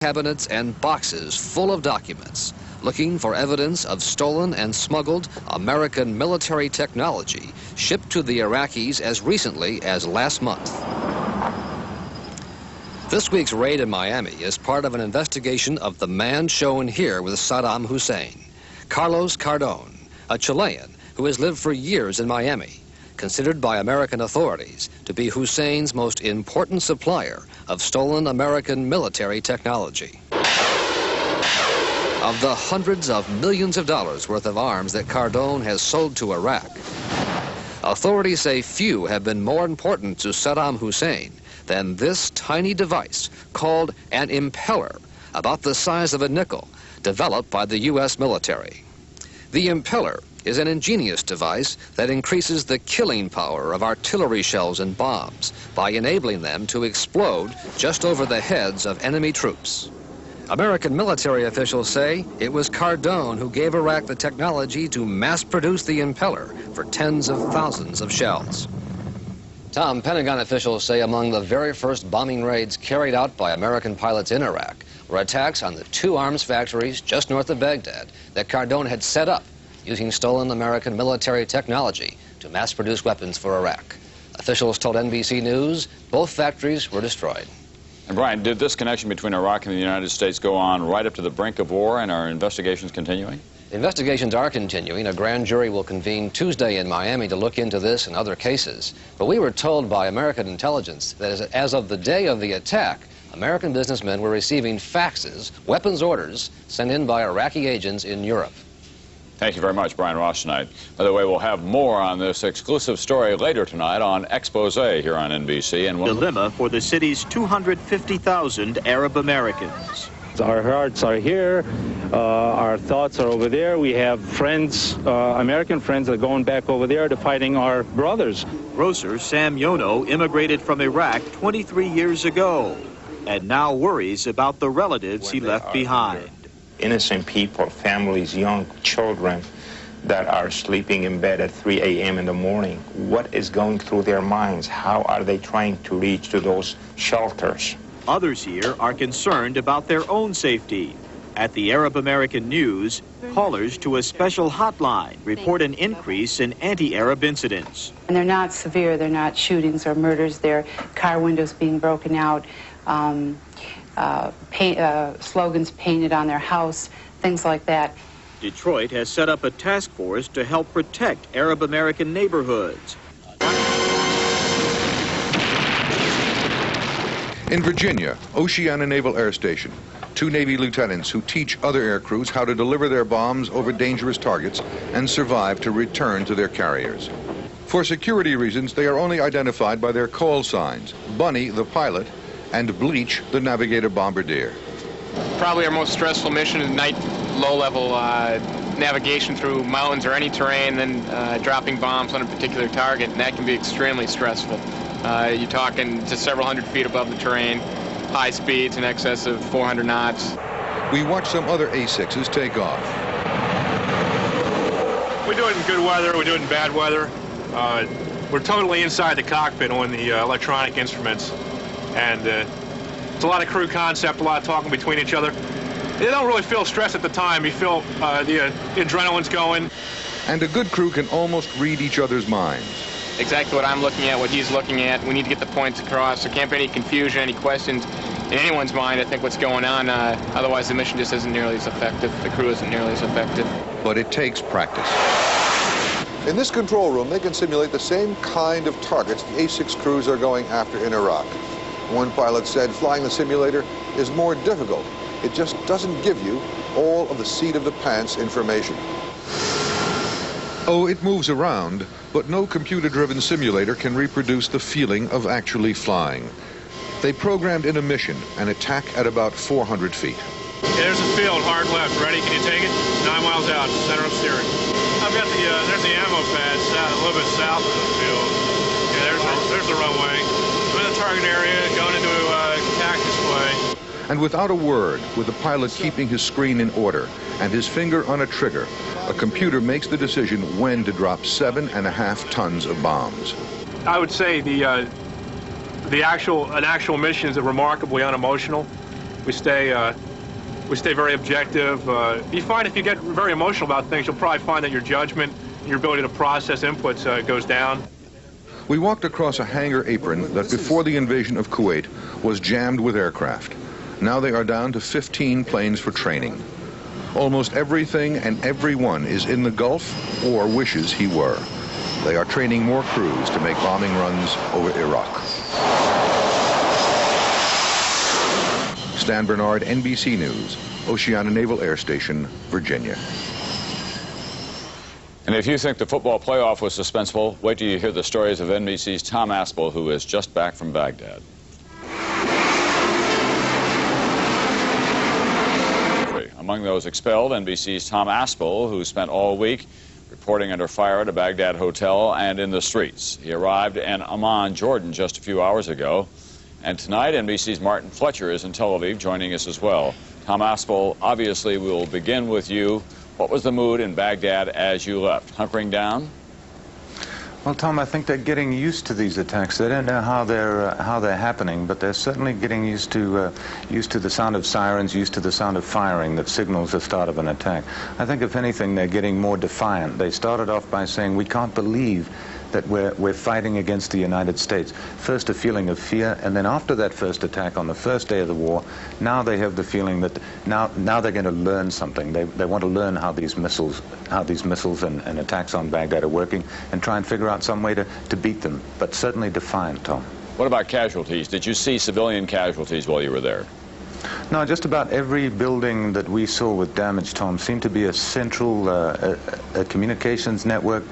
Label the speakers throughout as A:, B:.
A: cabinets and boxes full of documents, looking for evidence of stolen and smuggled American military technology shipped to the Iraqis as recently as last month. This week's raid in Miami is part of an investigation of the man shown here with Saddam Hussein, Carlos Cardon, a Chilean who has lived for years in Miami, considered by American authorities to be Hussein's most important supplier of stolen American military technology. Of the hundreds of millions of dollars worth of arms that Cardon has sold to Iraq, authorities say few have been more important to Saddam Hussein than this tiny device called an impeller, about the size of a nickel, developed by the U.S. military. The impeller is an ingenious device that increases the killing power of artillery shells and bombs by enabling them to explode just over the heads of enemy troops. American military officials say it was Cardon who gave Iraq the technology to mass-produce the impeller for tens of thousands of shells. Tom, Pentagon officials say among the very first bombing raids carried out by American pilots in Iraq were attacks on the two arms factories just north of Baghdad that Cardon had set up using stolen American military technology to mass-produce weapons for Iraq. Officials told NBC News both factories were destroyed.
B: And Brian, did this connection between Iraq and the United States go on right up to the brink of war, and are investigations continuing?
A: Investigations are continuing. A grand jury will convene Tuesday in Miami to look into this and other cases. But we were told by American intelligence that as of the day of the attack, American businessmen were receiving faxes, weapons orders, sent in by Iraqi agents in Europe.
B: Thank you very much, Brian Ross, tonight. By the way, we'll have more on this exclusive story later tonight on Expose here on NBC. And
C: dilemma for the city's 250,000 Arab Americans.
D: Our hearts are here, our thoughts are over there. We have friends, American friends that are going back over there to fighting our brothers.
C: Grocer Sam Yono immigrated from Iraq 23 years ago and now worries about the relatives he left behind.
E: Innocent people, families, young children that are sleeping in bed at 3 a.m. in the morning. What is going through their minds? How are they trying to reach to those shelters?
C: Others here are concerned about their own safety. At the Arab American News, callers to a special hotline report an increase in anti-Arab incidents.
F: And they're not severe, they're not shootings or murders, they're car windows being broken out, slogans painted on their house, things like that.
C: Detroit has set up a task force to help protect Arab American neighborhoods.
G: In Virginia, Oceana Naval Air Station, two Navy lieutenants who teach other air crews how to deliver their bombs over dangerous targets and survive to return to their carriers. For security reasons, they are only identified by their call signs, Bunny, the pilot, and Bleach, the navigator bombardier.
H: Probably our most stressful mission is night low-level navigation through mountains or any terrain, then dropping bombs on a particular target, and that can be extremely stressful. You're talking to several hundred feet above the terrain, high speeds in excess of 400 knots.
G: We watch some other A-6s take off.
I: We do it in good weather, we do it in bad weather. We're totally inside the cockpit on the electronic instruments, and it's a lot of crew concept, a lot of talking between each other. You don't really feel stress at the time. You feel the adrenaline's going.
G: And a good crew can almost read each other's minds.
H: Exactly what I'm looking at, what he's looking at. We need to get the points across. There can't be any confusion, any questions in anyone's mind, I think, what's going on. Otherwise, the mission just isn't nearly as effective. The crew isn't nearly as effective.
G: But it takes practice.
J: In this control room, they can simulate the same kind of targets the A-6 crews are going after in Iraq. One pilot said flying the simulator is more difficult. It just doesn't give you all of the seat of the pants information.
G: Oh, it moves around, but no computer-driven simulator can reproduce the feeling of actually flying. They programmed in a mission an attack at about 400 feet.
I: Okay, there's the field, hard left. Ready? Can you take it? 9 miles out, center of steering. I've got there's the ammo pad a little bit south of the field. Okay, there's the runway. I'm in the target area, going into attack display.
G: And without a word, with the pilot keeping his screen in order and his finger on a trigger, a computer makes the decision when to drop 7.5 tons of bombs.
I: I would say an actual mission is remarkably unemotional. We stay very objective. You find if you get very emotional about things, you'll probably find that your judgment, your ability to process inputs goes down.
G: We walked across a hangar apron that before the invasion of Kuwait was jammed with aircraft. Now they are down to 15 planes for training. Almost everything and everyone is in the Gulf or wishes he were. They are training more crews to make bombing runs over Iraq. Stan Bernard, NBC News, Oceana Naval Air Station, Virginia.
B: And if you think the football playoff was suspenseful, wait till you hear the stories of NBC's Tom Aspel, who is just back from Baghdad. Among those expelled, NBC's Tom Aspel, who spent all week reporting under fire at a Baghdad hotel and in the streets. He arrived in Amman, Jordan, just a few hours ago. And tonight, NBC's Martin Fletcher is in Tel Aviv, joining us as well. Tom Aspel, obviously, we will begin with you. What was the mood in Baghdad as you left? Hunkering down?
K: Well, Tom, I think they're getting used to these attacks. They don't know how they're happening, but they're certainly getting used to the sound of sirens, used to the sound of firing that signals the start of an attack. I think, if anything, they're getting more defiant. They started off by saying, we can't believe that we're fighting against the United States. First a feeling of fear, and then after that first attack on the first day of the war, now they have the feeling that now they're going to learn something. They want to learn how these missiles and attacks on Baghdad are working, and try and figure out some way to beat them, but certainly defiant, Tom.
B: What about casualties? Did you see civilian casualties while you were there?
K: No, just about every building that we saw with damage, Tom, seemed to be a central a communications network,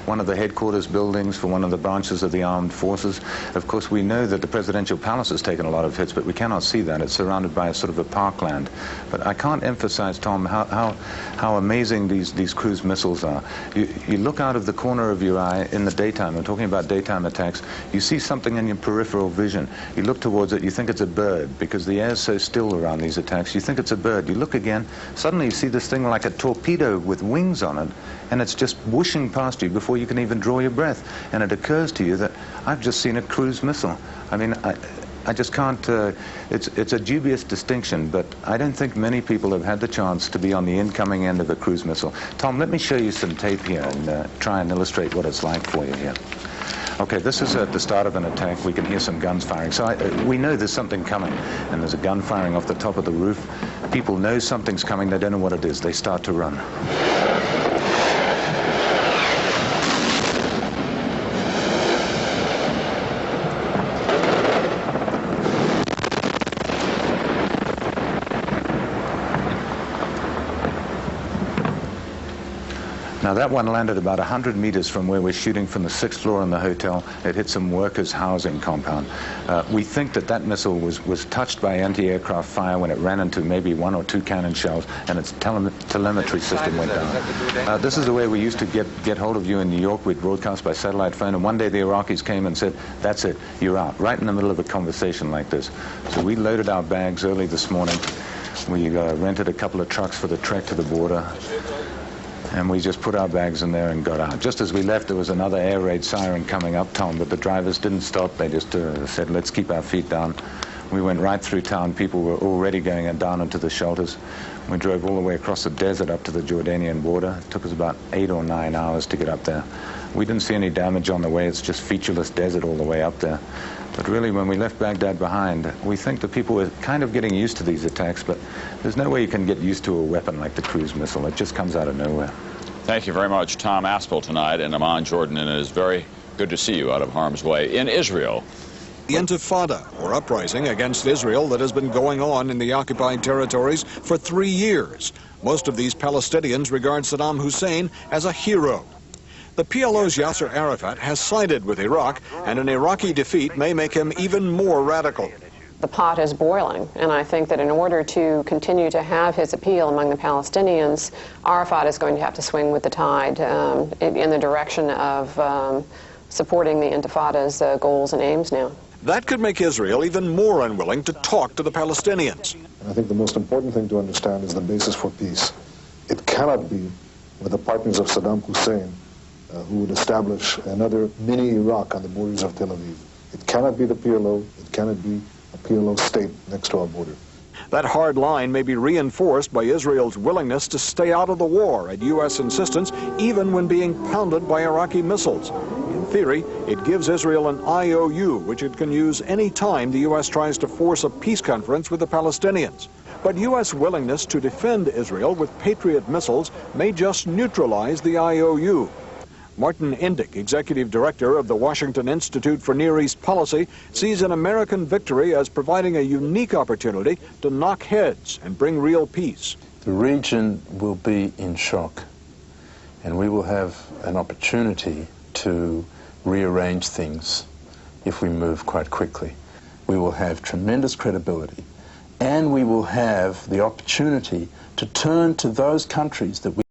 K: one of the headquarters buildings for one of the branches of the armed forces. Of course, we know that the presidential palace has taken a lot of hits, but we cannot see that. It's surrounded by a sort of a parkland. But I can't emphasize, Tom, how amazing these cruise missiles are. You look out of the corner of your eye in the daytime, I'm talking about daytime attacks, you see something in your peripheral vision. You look towards it, you think it's a bird, because the air's so still around these attacks. You think it's a bird. You look again, suddenly you see this thing like a torpedo with wings on it, and it's just whooshing past you before you can even draw your breath. And it occurs to you that I've just seen a cruise missile. I mean, I just can't, it's a dubious distinction, but I don't think many people have had the chance to be on the incoming end of a cruise missile. Tom, let me show you some tape here and try and illustrate what it's like for you here. Okay, this is at the start of an attack. We can hear some guns firing. So we know there's something coming, and there's a gun firing off the top of the roof. People know something's coming. They don't know what it is. They start to run. Now that one landed about 100 meters from where we're shooting from the 6th floor in the hotel. It hit some workers' housing compound. We think that missile was touched by anti-aircraft fire when it ran into maybe 1 or 2 cannon shells, and its telemetry system went down. This is the way we used to get hold of you in New York. We'd broadcast by satellite phone, and one day the Iraqis came and said, that's it, you're out, right in the middle of a conversation like this. So we loaded our bags early this morning. We rented a couple of trucks for the trek to the border. And we just put our bags in there and got out. Just as we left, there was another air raid siren coming up town, but the drivers didn't stop. They just said, let's keep our feet down. We went right through town. People were already going down into the shelters. We drove all the way across the desert up to the Jordanian border. It took us about 8 or 9 hours to get up there. We didn't see any damage on the way. It's just featureless desert all the way up there. But really, when we left Baghdad behind, we think the people were kind of getting used to these attacks, but there's no way you can get used to a weapon like the cruise missile. It just comes out of nowhere.
B: Thank you very much, Tom Aspel, tonight in Amman, Jordan, and it is very good to see you out of harm's way. In Israel,
L: The Intifada, or uprising against Israel, that has been going on in the occupied territories for 3 years. Most of these Palestinians regard Saddam Hussein as a hero. The PLO's Yasser Arafat has sided with Iraq, and an Iraqi defeat may make him even more radical.
M: The pot is boiling, and I think that in order to continue to have his appeal among the Palestinians, Arafat is going to have to swing with the tide in the direction of supporting the Intifada's goals and aims now.
L: That could make Israel even more unwilling to talk to the Palestinians.
N: I think the most important thing to understand is the basis for peace. It cannot be with the partners of Saddam Hussein who would establish another mini Iraq on the borders of Tel Aviv. It cannot be the PLO. It cannot be a PLO state next to our border.
L: That hard line may be reinforced by Israel's willingness to stay out of the war at U.S. insistence, even when being pounded by Iraqi missiles. In theory, it gives Israel an IOU, which it can use any time the U.S. tries to force a peace conference with the Palestinians. But U.S. willingness to defend Israel with Patriot missiles may just neutralize the IOU. Martin Indyk, executive director of the Washington Institute for Near East Policy, sees an American victory as providing a unique opportunity to knock heads and bring real peace.
O: The region will be in shock, and we will have an opportunity to rearrange things if we move quite quickly. We will have tremendous credibility, and we will have the opportunity to turn to those countries that we